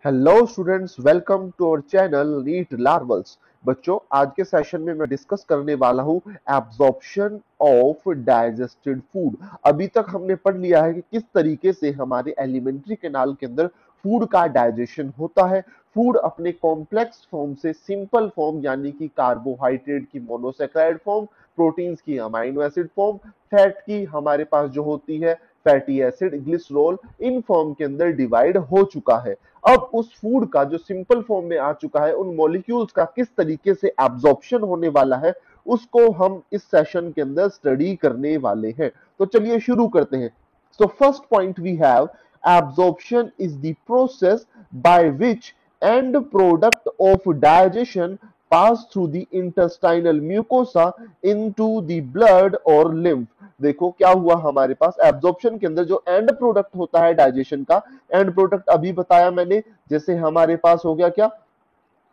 Hello students, welcome to our channel NEET लार्वल्स। बच्चों, आज के सेशन में मैं डिस्कस करने वाला हूं एब्जॉर्प्शन ऑफ डाइजेस्टेड फूड। अभी तक हमने पढ़ लिया है कि किस तरीके से हमारे एलिमेंट्री कैनाल के अंदर फूड का डाइजेशन होता है। फूड अपने कॉम्प्लेक्स फॉर्म से सिंपल फॉर्म यानी कि कार्बोहाइड्रेट की मोनोसेक्राइड फॉर्म, प्रोटीन्स की अमाइनो एसिड फॉर्म, फैट की हमारे पास जो होती है fatty acid, glycerol, in form के अंदर डिवाइड हो चुका है। अब उस फूड का जो सिंपल फॉर्म में आ चुका है, उन मॉलिक्यूल्स का किस तरीके से एब्जॉर्प्शन होने वाला है, उसको हम इस सेशन के अंदर स्टडी करने वाले हैं। तो चलिए शुरू करते हैं। So first point we have absorption is the process by which end product of digestion pass through the intestinal mucosa into the blood और लिम्फ। देखो क्या हुआ, हमारे पास एब्जॉर्प्शन के अंदर जो एंड प्रोडक्ट होता है डाइजेशन का, एंड प्रोडक्ट अभी बताया मैंने, जैसे हमारे पास हो गया क्या,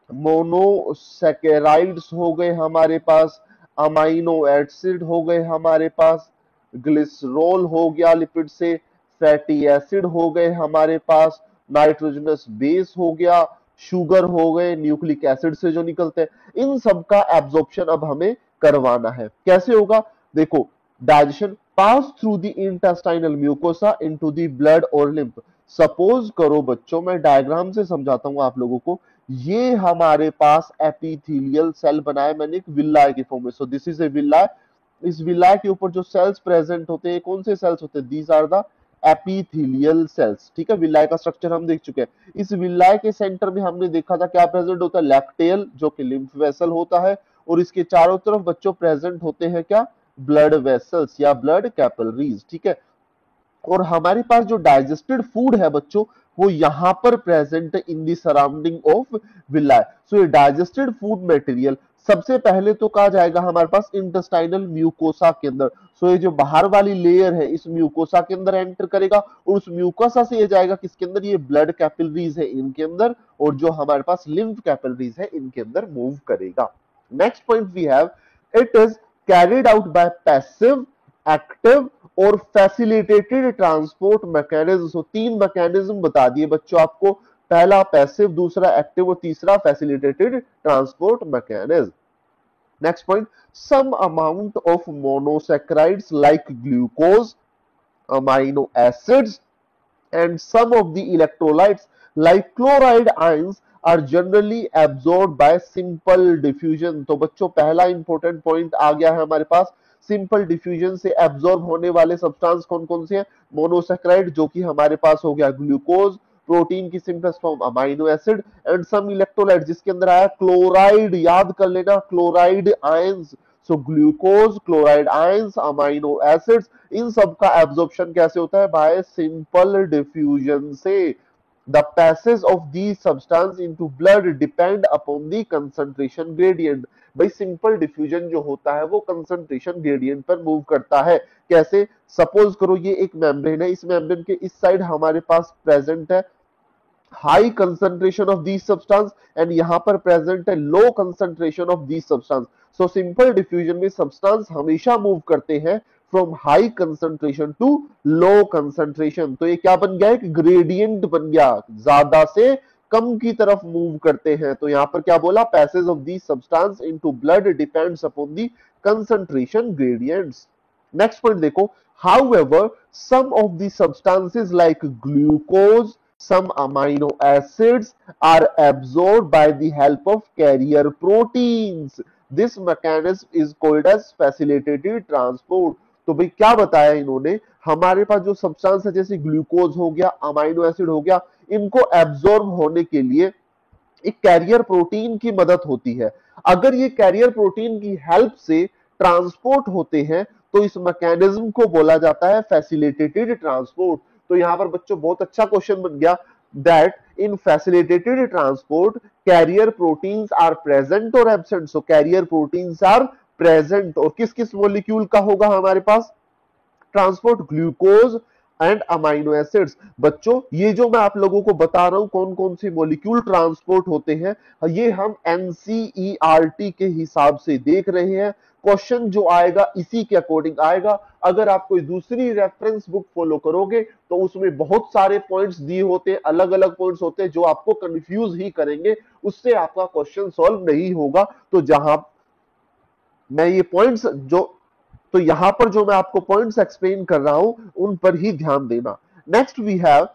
मोनोसैकेराइड्स हो गए हमारे पास, अमाइनो एसिड हो गए हमारे पास, ग्लिसरॉल हो गया लिपिड से, फैटी एसिड हो गए हमारे पास, नाइट्रोजनस बेस हो गया, शुगर हो गए न्यूक्लिक एसिड से जो निकलते हैं। इन सब का एब्जॉर्प्शन अब हमें करवाना है। कैसे होगा, देखो, digestion pass through the intestinal mucosa into the blood और लिम्फ। सपोज करो बच्चों, मैं डायग्राम से समझाता हूं आप लोगों को। ये हमारे पास एपिथेलियल सेल बनाया मैंने एक विलाय के फॉर्म में। So this is a विलाय। इस विलाय के ऊपर जो सेल्स प्रेजेंट होते हैं, कौन से सेल्स होते हैं? These are the epithelial cells. ठीक है, विलाय का स्ट्रक्चर हम देख चुके हैं। इस विलाय के सेंटर में हमने देखा था क्या प्रेजेंट होता है? लैक्टेल, जो कि लिम्फ वेसल होता है, और इसके चारों तरफ बच्चों प्रेजेंट होते हैं क्या? ब्लड वेसल्स या ब्लड कैपिलरीज। ठीक है, और हमारे पास जो डाइजेस्टेड फूड है बच्चों, वो यहां पर प्रेजेंट है इन दी सराउंडिंग ऑफ विलाय। सो ये डाइजेस्टेड फूड मटेरियल सबसे पहले तो कहा जाएगा हमारे पास इंटेस्टाइनल म्यूकोसा के अंदर। सो ये जो बाहर वाली लेयर है, इस म्यूकोसा के अंदर एंटर करेगा, और उस म्यूकोसा से ये जाएगा किसके अंदर? ये ब्लड कैपिलरीज है इनके अंदर, और जो हमारे पास लिम्फ कैपिलरीज है इनके अंदर मूव करेगा। Next point we have, it is carried out by passive, active और फैसिलिटेटेड ट्रांसपोर्ट मैकेनिज्म। सो तीन मैकेनिज्म बता दिए बच्चों आपको, पहला पैसिव, दूसरा एक्टिव और तीसरा facilitated transport mechanism. Next point, some amount of monosaccharides like glucose, amino acids and some of the electrolytes like chloride ions are generally absorbed by simple diffusion। तो बच्चों पहला इंपॉर्टेंट पॉइंट आ गया है हमारे पास, simple diffusion से absorb होने वाले substance कौन कौन से हैं? मोनोसैकेराइड, जो कि हमारे पास हो गया ग्लूकोज, प्रोटीन की simplest form amino acid, and some electrolyte जिसके अंदर आया क्लोराइड। याद कर लेना, chloride ions. So glucose, chloride ions, amino acids, इन सब का एब्जॉर्प्शन कैसे होता है? बाय सिंपल डिफ्यूजन से। The passage of these substance into blood depend upon the concentration gradient। भाई सिंपल डिफ्यूजन जो होता है वो कंसंट्रेशन ग्रेडियंट पर मूव करता है। कैसे? सपोज करो ये एक मेम्ब्रेन है, इस मेम्ब्रेन के इस साइड हमारे पास प्रेजेंट है high concentration of these substance, and यहां पर प्रेजेंट है low concentration of these substance. So simple diffusion में सब्सटेंस हमेशा मूव करते हैं from high concentration to low concentration. तो ये क्या बन गया? एक ग्रेडियंट बन गया, ज्यादा से कम की तरफ मूव करते हैं। तो यहां पर क्या बोला? Passage of these substance into blood depends upon the concentration gradients. Next point देखो, however some of the substances like glucose, some amino acids are absorbed by the help of carrier proteins। This mechanism is called as facilitated transport। तो भाई क्या बताया इन्होंने, हमारे पास जो substance है जैसे ग्लूकोज हो गया, अमाइनो एसिड हो गया, इनको एब्जॉर्ब होने के लिए एक कैरियर प्रोटीन की मदद होती है। अगर ये कैरियर प्रोटीन की हेल्प से ट्रांसपोर्ट होते हैं तो इस मैकेनिज्म को बोला जाता है फैसिलिटेटेड ट्रांसपोर्ट। तो यहां पर बच्चों बहुत अच्छा क्वेश्चन बन गया, that in facilitated transport carrier proteins are present और absent. So carrier proteins are present, और किस किस मॉलिक्यूल का होगा हमारे पास transport? Glucose, and amino acids. बच्चों ये जो मैं आप लोगों को बता रहा हूं कौन कौन से मॉलिक्यूल ट्रांसपोर्ट होते हैं, ये हम एनसीईआरटी के हिसाब से देख रहे हैं। क्वेश्चन जो आएगा इसी के अकॉर्डिंग आएगा। अगर आप कोई दूसरी रेफरेंस बुक फॉलो करोगे तो उसमें बहुत सारे पॉइंट्स दिए होते हैं, अलग अलग पॉइंट्स होते हैं जो आपको कंफ्यूज ही करेंगे, उससे आपका क्वेश्चन सॉल्व नहीं होगा। तो जहां मैं ये पॉइंट्स जो तो यहां पर जो मैं आपको पॉइंट्स एक्सप्लेन कर रहा हूं उन पर ही ध्यान देना। Next we have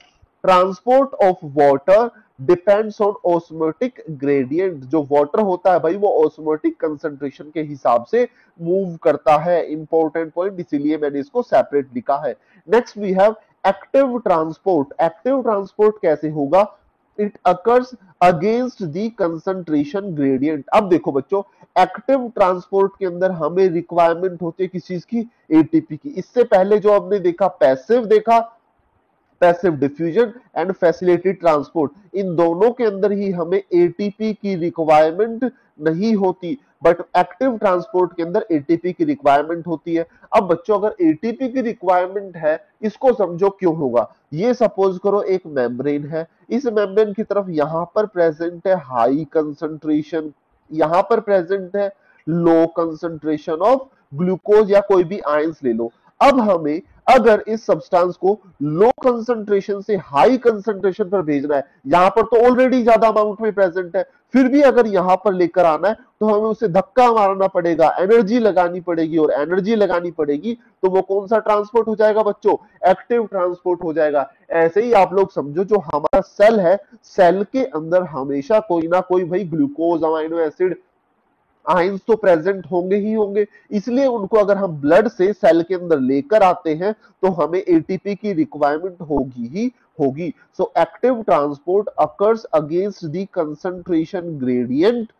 transport of water depends on osmotic gradient. जो वाटर होता है भाई वो ऑस्मोटिक कंसंट्रेशन के हिसाब से मूव करता है। इंपॉर्टेंट पॉइंट, इसीलिए मैंने इसको सेपरेट लिखा है। Next we have active transport. Active transport कैसे होगा? It occurs against the concentration gradient. अब देखो बच्चों, एक्टिव ट्रांसपोर्ट के अंदर हमें रिक्वायरमेंट होती है किस चीज की? एटीपी की। इससे पहले जो हमने देखा पैसिव देखा, passive diffusion and facilitated transport, इन दोनों के अंदर ही हमें एटीपी की रिक्वायरमेंट नहीं होती, बट एक्टिव ट्रांसपोर्ट के अंदर एटीपी की रिक्वायरमेंट होती है। अब बच्चों अगर एटीपी की रिक्वायरमेंट है, इसको समझो क्यों होगा। ये सपोज करो एक मेम्ब्रेन है, इस मेम्ब्रेन की तरफ यहां पर प्रेजेंट है हाई कंसंट्रेशन, यहां पर प्रेजेंट है लो कंसंट्रेशन ऑफ ग्लूकोज या कोई भी आयंस ले लो। अब हमें अगर इस सब्सटेंस को लो कंसंट्रेशन से हाई कंसंट्रेशन पर भेजना है, यहां पर तो ऑलरेडी ज्यादा अमाउंट में प्रेजेंट है, फिर भी अगर यहां पर लेकर आना है तो हमें उसे धक्का मारना पड़ेगा, एनर्जी लगानी पड़ेगी, और एनर्जी लगानी पड़ेगी तो वो कौन सा ट्रांसपोर्ट हो जाएगा बच्चों? एक्टिव ट्रांसपोर्ट हो जाएगा। ऐसे ही आप लोग समझो जो हमारा सेल है, सेल के अंदर हमेशा कोई ना कोई भाई ग्लूकोज, अमाइनो एसिड, आयंस तो प्रेजेंट होंगे ही होंगे, इसलिए उनको अगर हम ब्लड से सेल के अंदर लेकर आते हैं तो हमें एटीपी की रिक्वायरमेंट होगी ही होगी। So active transport occurs against the concentration gradient,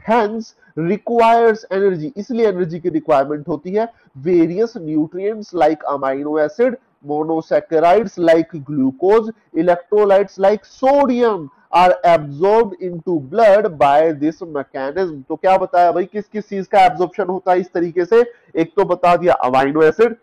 hence requires energy, इसलिए एनर्जी की रिक्वायरमेंट होती है। Various nutrients like amino acid, monosaccharides like glucose, electrolytes like sodium are absorbed into blood by this mechanism. तो क्या बताया भाई किस किस चीज का एब्जॉर्प्शन होता है इस तरीके से? एक तो बता दिया अमाइनो एसिड,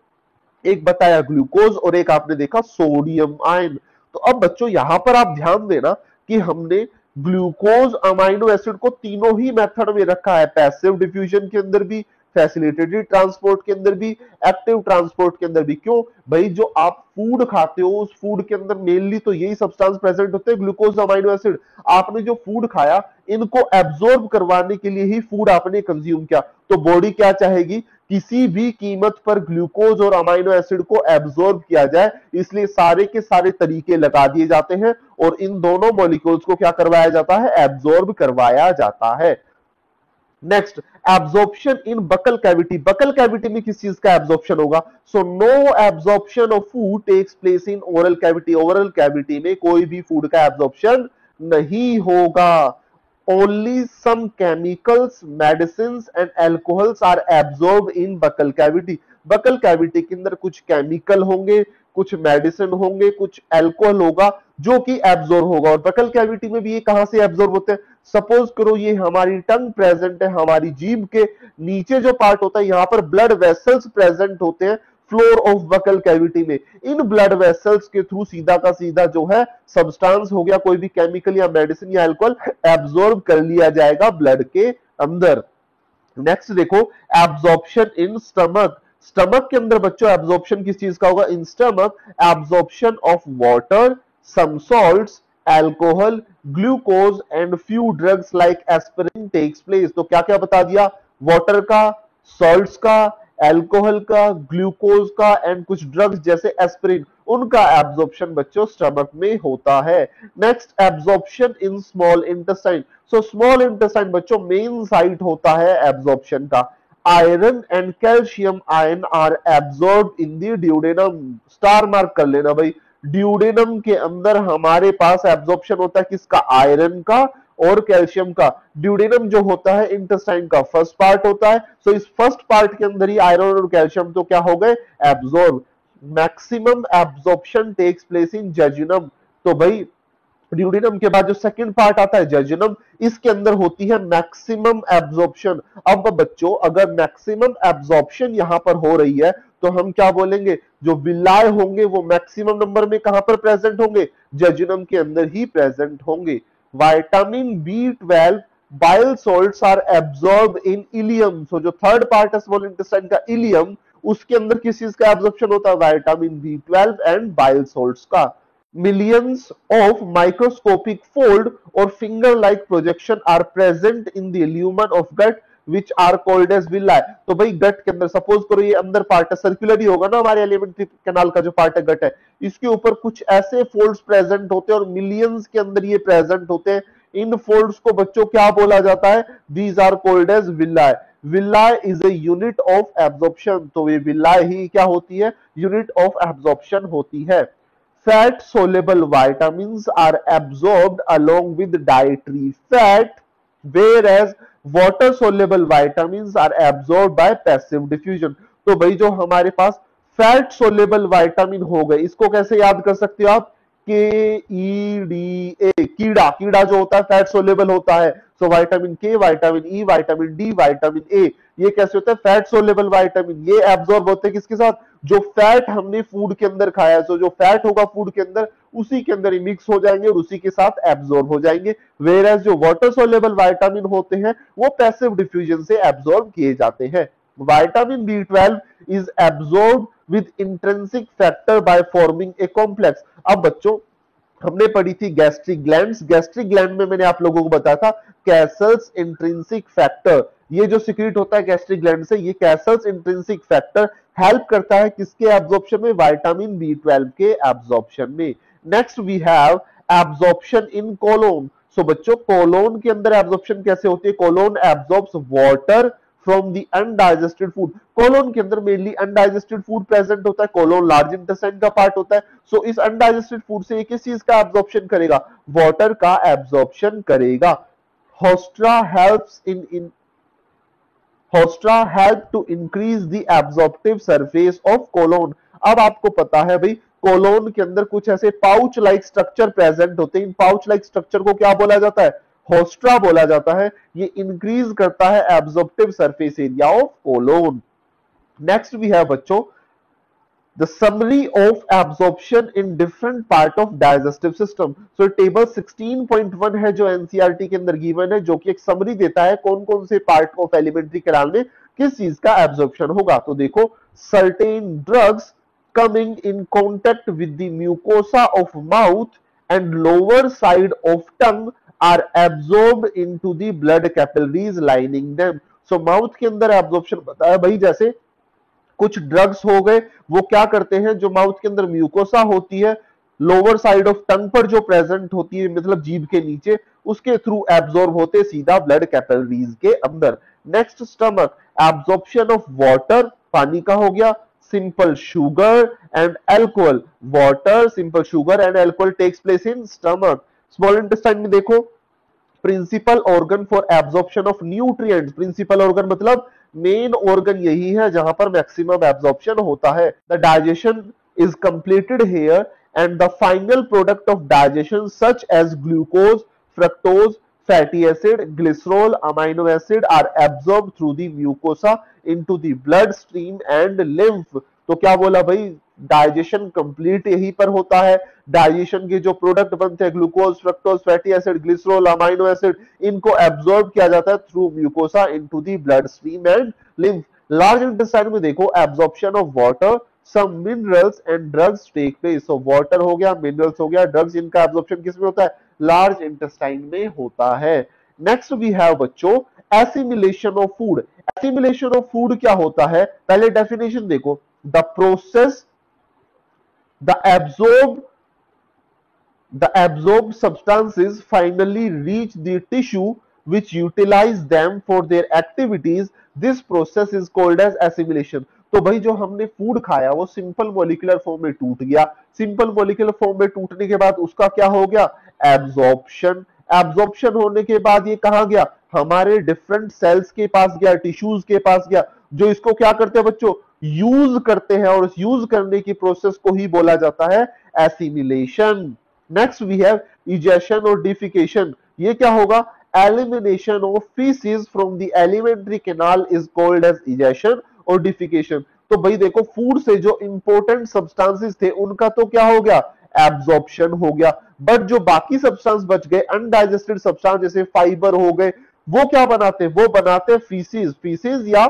एक बताया ग्लूकोज, और एक आपने देखा सोडियम आयन। तो अब बच्चों यहां पर आप ध्यान देना कि हमने ग्लूकोज, अमाइनो एसिड को तीनों ही मेथड में रखा है, पैसिव डिफ्यूजन के अंदर भी, फैसिलिटेटेड ट्रांसपोर्ट के अंदर भी, एक्टिव ट्रांसपोर्ट के अंदर भी। क्यों भाई? जो आप फूड खाते हो उस फूड के अंदर मेनली तो यही सब्सटेंस प्रेजेंट होते हैं, ग्लूकोज, अमाइनो एसिड। आपने जो फूड खाया इनको एब्सॉर्ब करवाने के लिए ही फूड आपने कंज्यूम किया, तो बॉडी क्या चाहेगी? किसी भी कीमत पर ग्लूकोज और अमाइनो एसिड को एब्सॉर्ब किया जाए, इसलिए सारे के सारे तरीके लगा दिए जाते हैं और इन दोनों मॉलिक्यूल्स को क्या करवाया जाता है? एब्सॉर्ब करवाया जाता है। Next, absorption in buccal cavity. Buccal cavity में किस चीज का एब्जॉर्प्शन होगा? So no absorption of food takes place in oral cavity. Oral cavity में कोई भी फूड का एब्जॉर्प्शन नहीं होगा। Only some chemicals, medicines and alcohols are absorb in buccal cavity. Buccal cavity के अंदर कुछ केमिकल होंगे, कुछ मेडिसिन होंगे, कुछ एल्कोहल होगा जो कि एब्सॉर्ब होगा। और बकल कैविटी में भी ये कहां से एब्सॉर्ब होते हैं? सपोज करो ये हमारी टंग प्रेजेंट है, हमारी जीभ के नीचे जो पार्ट होता है यहां पर ब्लड वेसल्स प्रेजेंट होते हैं फ्लोर ऑफ बकल कैविटी में। इन ब्लड वेसल्स के थ्रू सीधा का सीधा जो है सब्सटेंस हो गया, कोई भी केमिकल या मेडिसिन या अल्कोहल, एब्सॉर्ब कर लिया जाएगा ब्लड के अंदर। नेक्स्ट देखो, एब्जॉर्प्शन इन स्टमक। स्टमक के अंदर बच्चों एब्जॉर्प्शन किस चीज का होगा? In stomach absorption of water, some salts, alcohol, glucose and few drugs like aspirin takes place. तो क्या क्या बता दिया? वाटर का, सॉल्ट्स का, एल्कोहल का, ग्लूकोज का एंड कुछ ड्रग्स जैसे एस्पिरिन, उनका एब्जॉर्प्शन बच्चों स्टमक में होता है। Next, absorption in small intestine. So small intestine बच्चों मेन साइट होता है एब्जॉर्प्शन का। Iron and calcium ion are absorb in the duodenum. Star mark कर लेना भाई, ड्यूडेनम के अंदर हमारे पास एब्जॉर्प्शन होता है किसका? आयरन का और कैल्शियम का। ड्यूडेनम जो होता है इंटेस्टाइन का फर्स्ट पार्ट होता है, सो इस फर्स्ट पार्ट के अंदर ही आयरन और कैल्शियम तो क्या हो गए? Absorb. Maximum absorption takes place in jejunum. तो भाई ड्यूडेनम के बाद जो सेकंड पार्ट आता है जेजुनम, इसके अंदर होती है मैक्सिमम एब्जॉर्प्शन। अब बच्चों अगर मैक्सिमम एब्जॉर्प्शन यहां पर हो रही है तो हम क्या बोलेंगे, जो विलाय होंगे वो मैक्सिमम नंबर में कहां पर प्रेजेंट होंगे, जेजुनम के अंदर ही प्रेजेंट होंगे। Vitamin B12 bile salts are absorb in ileum. So जो थर्ड पार्ट है स्मॉल इंटेस्टाइन का इलियम, उसके अंदर किस चीज का एब्जॉर्प्शन होता है, vitamin B12 and bile salts का। Millions of microscopic fold or finger-like projection are present in the lumen of gut which are called as villi। तो भाई गट के अंदर सपोज करो ये अंदर पार्ट है, सर्कुलर ही होगा ना, हमारे एलिमेंट्री कैनाल का जो पार्ट है गट है, इसके ऊपर कुछ ऐसे फोल्ड्स प्रेजेंट होते हैं और मिलियंस के अंदर ये प्रेजेंट होते हैं। इन फोल्ड्स को बच्चों क्या बोला जाता है, these are called as villi. Villi is a unit of absorption. तो ये विल्लाई ही क्या होती है, यूनिट ऑफ एब्जॉर्प्शन होती है। Fat soluble vitamins are absorbed along with dietary fat, whereas water soluble vitamins are absorbed by passive diffusion। तो भाई जो हमारे पास फैट सोलेबल विटामिन हो गए, इसको कैसे याद कर सकते हो आप, KEDA, कीड़ा, कीड़ा जो होता है फैट सोलेबल होता है। सो विटामिन के, vitamin E, vitamin D, vitamin A, ये कैसे होता है, फैट सोलेबल विटामिन। ये एब्जॉर्ब होते हैं किसके साथ, जो फैट हमने फूड के अंदर खाया, तो जो फैट होगा फूड के अंदर उसी के अंदर ही मिक्स हो जाएंगे और उसी के साथ एब्जॉर्ब हो जाएंगे। वेयरएज जो वाटर सोलेबल विटामिन होते हैं वो पैसिव डिफ्यूजन से एब्जॉर्ब किए जाते हैं। Vitamin B12 is absorb with intrinsic factor by forming a complex. अब बच्चों हमने पढ़ी थी गैस्ट्रिक ग्लैंड्स, गैस्ट्रिक ग्लैंड में मैंने आप लोगों को बताया था कैसल्स इंट्रिंसिक फैक्टर, ये जो सिक्रीट होता है गैस्ट्रिक ग्लैंड से, ये कैसल्स इंट्रिंसिक फैक्टर हेल्प करता है किसके एब्जॉर्प्शन में, विटामिन B12 के एब्जॉर्प्शन में। Next we have absorption in colon. So बच्चों कोलोन के अंदर एब्जॉर्प्शन कैसे होती है, colon absorbs water from the undigested food. Colon के अंदर मेनली अनडाइजेस्टेड फूड प्रेजेंट होता है, कोलोन लार्ज इंटेस्टाइन का पार्ट होता है। सो इस अनडाइजेस्टेड फूड से किस चीज का एब्जॉर्प्शन करेगा, वाटर का एब्जॉर्प्शन करेगा। Haustra helps in haustra help to increase the absorptive surface of colon. अब आपको पता है भाई कोलोन के अंदर कुछ ऐसे पाउच लाइक स्ट्रक्चर प्रेजेंट होते हैं, इन पाउच लाइक स्ट्रक्चर को क्या बोला जाता है, होस्ट्रा बोला जाता है। ये इंक्रीज करता है absorptive surface area of colon. Next we have बच्चों the summary of absorption in different part of digestive system। so table 16.1 है जो एनसीईआरटी के अंदर गिवन है, जो कि एक समरी देता है कौन कौन से पार्ट ऑफ एलिमेंट्री कैनाल में किस चीज का एब्जॉर्प्शन होगा। तो देखो certain drugs coming in contact with the mucosa of mouth and lower side of tongue are absorbed into the blood capillaries lining them। so mouth के अंदर एब्जॉर्प्शन बताया भाई, जैसे कुछ ड्रग्स हो गए वो क्या करते हैं, जो माउथ के अंदर म्यूकोसा होती है लोअर साइड ऑफ टंग पर जो प्रेजेंट होती है, मतलब जीभ के नीचे, उसके थ्रू एब्जॉर्ब होते सीधा ब्लड कैपिलरीज के अंदर। Next stomach, absorption of water, पानी का हो गया, simple sugar and alcohol, water simple sugar and alcohol takes place in stomach. Small intestine में देखो principal organ for absorption of nutrients, principal organ मतलब मेन ऑर्गन यही है जहां पर मैक्सिमम एब्जॉर्प्शन होता है। The digestion is completed here and the final product of digestion such as glucose, fructose, fatty acid, glycerol, amino acid are absorb through the mucosa into the blood stream and lymph. तो क्या बोला भाई, digestion complete यहीं पर होता है, digestion के जो प्रोडक्ट बनते हैं glucose, fructose, fatty acid, glycerol, amino acid, इनको एब्जॉर्ब किया जाता है through mucosa into the blood stream and lymph. Large intestine में देखो absorption of water, some minerals and drugs take place. So water हो गया, मिनरल्स हो गया, ड्रग्स, इनका एब्जॉर्प्शन किसमें होता है, लार्ज इंटेस्टाइन में होता है। नेक्स्ट वी हैव बच्चों assimilation of food. Assimilation of food क्या होता है, पहले डेफिनेशन देखो, the process the absorbed substances finally reach the tissue which utilize them for their activities। this process is called as assimilation। तो भाई जो हमने फूड खाया वो सिंपल मॉलिक्यूलर फॉर्म में टूट गया, सिंपल मॉलिक्यूलर फॉर्म में टूटने के बाद उसका क्या हो गया, एब्जॉर्प्शन। एब्जॉर्प्शन होने के बाद ये कहां गया, हमारे डिफरेंट सेल्स के पास गया, टिश्यूज के पास गया, जो इसको क्या करते हैं बच्चों, यूज करते हैं, और यूज करने की प्रोसेस को ही बोला जाता है assimilation. Next we have egestion और डिफिकेशन, ये क्या होगा, elimination of faeces from the alimentary canal is called as egestion और डिफिकेशन। तो भाई देखो, फूड से जो इंपॉर्टेंट सब्सटेंसेस थे उनका तो क्या हो गया, एब्जॉर्प्शन हो गया, बट जो बाकी सब्सटेंस बच गए, अनडाइजेस्टेड सब्सटेंस जैसे फाइबर हो गए, वो क्या बनाते हैं, वो बनाते हैं फीसिस, फीसिस या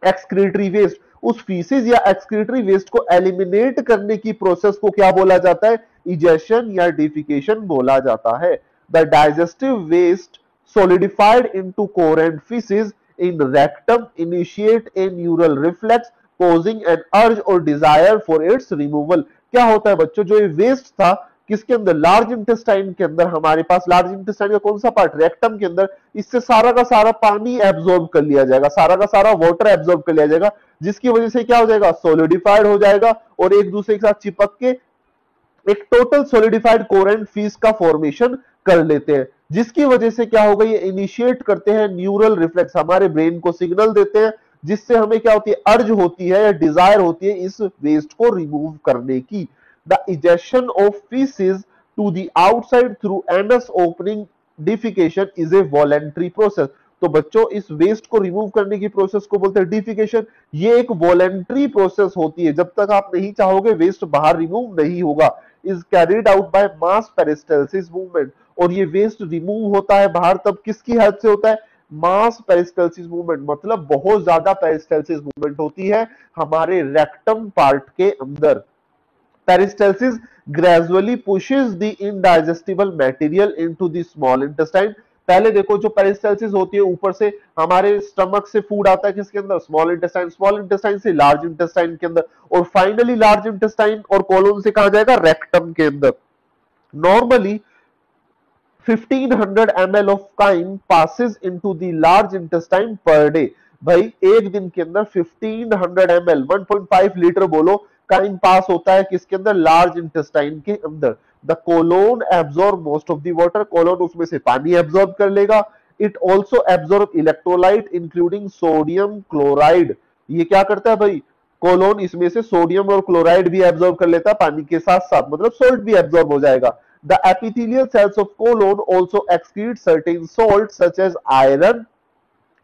एक्सक्रीटरी वेस्ट। उस फीसिस या एक्सक्रीटरी वेस्ट को एलिमिनेट करने की प्रोसेस को क्या बोला जाता है, इजेशन या डिफिकेशन बोला जाता है। The digestive waste solidified into coherent feces in rectum initiate a neural reflex causing an urge or desire for its removal। क्या होता है बच्चों, जो ये वेस्ट था किसके अंदर, लार्ज इंटेस्टाइन के अंदर, हमारे पास लार्ज इंटेस्टाइन का कौन सा पार्ट, रेक्टम के अंदर, इससे सारा का सारा पानी एब्जॉर्ब कर लिया जाएगा, सारा का सारा वाटर एब्जॉर्ब कर लिया जाएगा, जिसकी वजह से क्या हो जाएगा, सोलिडिफाइड हो जाएगा और एक दूसरे के साथ चिपक के एक टोटल सोलिडिफाइड कोरेंट फीस का फॉर्मेशन कर लेते हैं, जिसकी वजह से क्या होगा, ये इनिशिएट करते हैं न्यूरल रिफ्लेक्स, हमारे ब्रेन को सिग्नल देते हैं, जिससे हमें क्या होती है, अर्ज होती है या डिजायर होती है इस वेस्ट को रिमूव करने की। The ejection of faeces to the outside through anus opening defecation is a voluntary process. तो बच्चों, इस वेस्ट को रिमूव करने की प्रोसेस को बोलते हैं डिफिकेशन। ये एक वॉलेंट्री प्रोसेस होती है, जब तक आप नहीं चाहोगे वेस्ट बाहर रिमूव नहीं होगा। Is carried out by mass peristalsis movement, और ये वेस्ट रिमूव होता है बाहर तब किसकी हेल्प से होता है, मास पेरिस्टल्सिस मूवमेंट, मतलब बहुत ज्यादा पेरिस्टल्सिस मूवमेंट होती है हमारे रेक्टम पार्ट के अंदर। Peristalsis gradually pushes the indigestible material into the small intestine. पहले देखो, जो पेरिस्टल्सिस होती है ऊपर से हमारे स्टमक से फूड आता है किसके अंदर, स्मॉल इंटेस्टाइन, स्मॉल इंटेस्टाइन से लार्ज इंटेस्टाइन के अंदर, और फाइनली लार्ज इंटेस्टाइन और कोलोन से कहा जाएगा, रेक्टम के अंदर। Normally 1500 ml of chyme passes into the large intestine per day। भाई एक दिन के अंदर 1500 ml 1.5 लीटर बोलो काइम पास होता है किसके अंदर, लार्ज इंटेस्टाइन के अंदर। The colon absorb most of the water, colon उसमें से पानी एब्जॉर्ब कर लेगा। It also absorb electrolyte including sodium chloride. ये क्या करता है भाई, कोलोन इसमें से सोडियम और क्लोराइड भी एब्जॉर्ब कर लेता है पानी के साथ साथ, मतलब सोल्ट भी एब्जॉर्ब हो जाएगा। The epithelial cells of colon also excrete certain salts such as iron,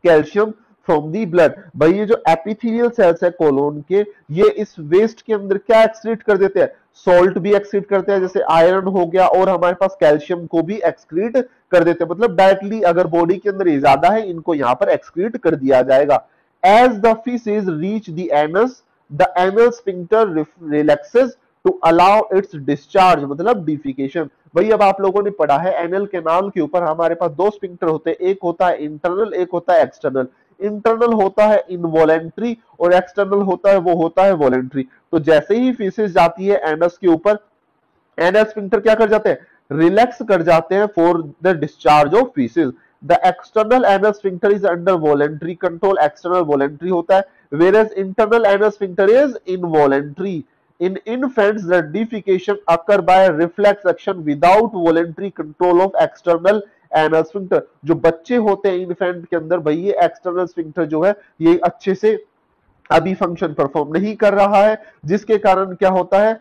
calcium from the blood। भाई ये जो एपिथेलियल सेल्स है कोलोन के, ये इस वेस्ट के अंदर क्या एक्सक्रीट कर देते हैं, सॉल्ट भी एक्सक्रीट करते हैं, जैसे आयरन हो गया, और हमारे पास कैल्शियम को भी एक्सक्रीट कर देते हैं, मतलब डायरेक्टली अगर बॉडी के अंदर ये ज्यादा है इनको यहाँ पर एक्सक्रीट कर दिया जाएगा। As the faeces reach the anus, the anal sphincter relaxes to allow its discharge, मतलब डिफिकेशन। भाई अब आप लोगों ने पढ़ा है एनल कैनाल के ऊपर हमारे पास दो स्फिंक्टर होते हैं, एक होता है इंटरनल, एक होता है एक्सटर्नल। इंटरनल होता है इनवॉलेंट्री और एक्सटर्नल होता है वो होता है वॉलेंट्री। तो जैसे ही फीसेस जाती है एनस के ऊपर, एनल स्फिंक्टर क्या कर जाते हैं, रिलैक्स कर जाते हैं for the discharge of faeces. The external anal sphincter is under voluntary control, external voluntary होता है, whereas internal anal sphincter is involuntary। In infants, the defecation occur by reflex action without voluntary control of external anal sphincter। जो बच्चे होते हैं infant के अंदर, भाई ये एक्सटर्नल स्फिंक्टर जो है ये अच्छे से अभी फंक्शन परफॉर्म नहीं कर रहा है, जिसके कारण क्या होता है,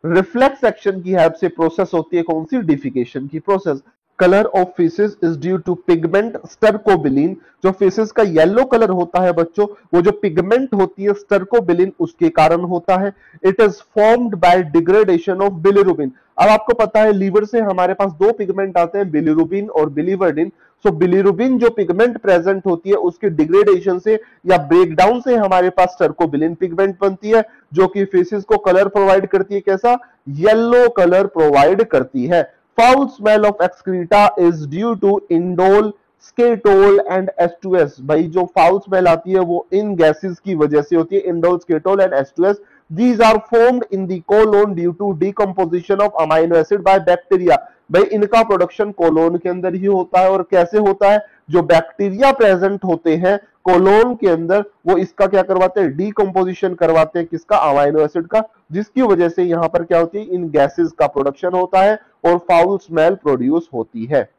रिफ्लेक्स एक्शन की हेल्प से प्रोसेस होती है कौन सी, डिफिकेशन की process. Colour of faeces is due to pigment stercobilin. जो फीसेस का येलो कलर होता है बच्चों, वो जो पिगमेंट होती है स्टर्कोबिलिन उसके कारण होता है। It is formed by degradation of bilirubin. अब आपको पता है लीवर से हमारे पास दो पिगमेंट आते हैं, बिलिरुबिन और बिलिवर्डिन। सो बिलिरुबिन जो पिगमेंट प्रेजेंट होती है उसके डिग्रेडेशन से या ब्रेकडाउन से हमारे पास स्टर्कोबिलिन पिगमेंट बनती है, जो कि फेसेस को कलर प्रोवाइड करती है, कैसा, येलो कलर प्रोवाइड करती है। Foul smell of excreta is due to indole, skatole and H2S। भाई जो फाउल स्मेल आती है वो इन गैसेस की वजह से होती है, indole, skatole and H2S। These are formed in the colon due to decomposition of amino acid by bacteria। भाई इनका प्रोडक्शन कोलोन के अंदर ही होता है, और कैसे होता है, जो बैक्टीरिया प्रेजेंट होते हैं कोलोन के अंदर वो इसका क्या करवाते हैं, डीकंपोजिशन करवाते हैं, किसका, अमाइनो एसिड का, जिसकी वजह से यहां पर क्या होती है, इन गैसेस का प्रोडक्शन होता है और फाउल स्मेल प्रोड्यूस होती है।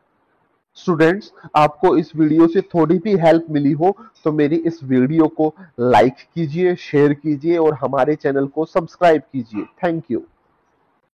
स्टूडेंट्स, आपको इस वीडियो से थोड़ी भी हेल्प मिली हो तो मेरी इस वीडियो को लाइक कीजिए, शेयर कीजिए और हमारे चैनल को सब्सक्राइब कीजिए। Thank you.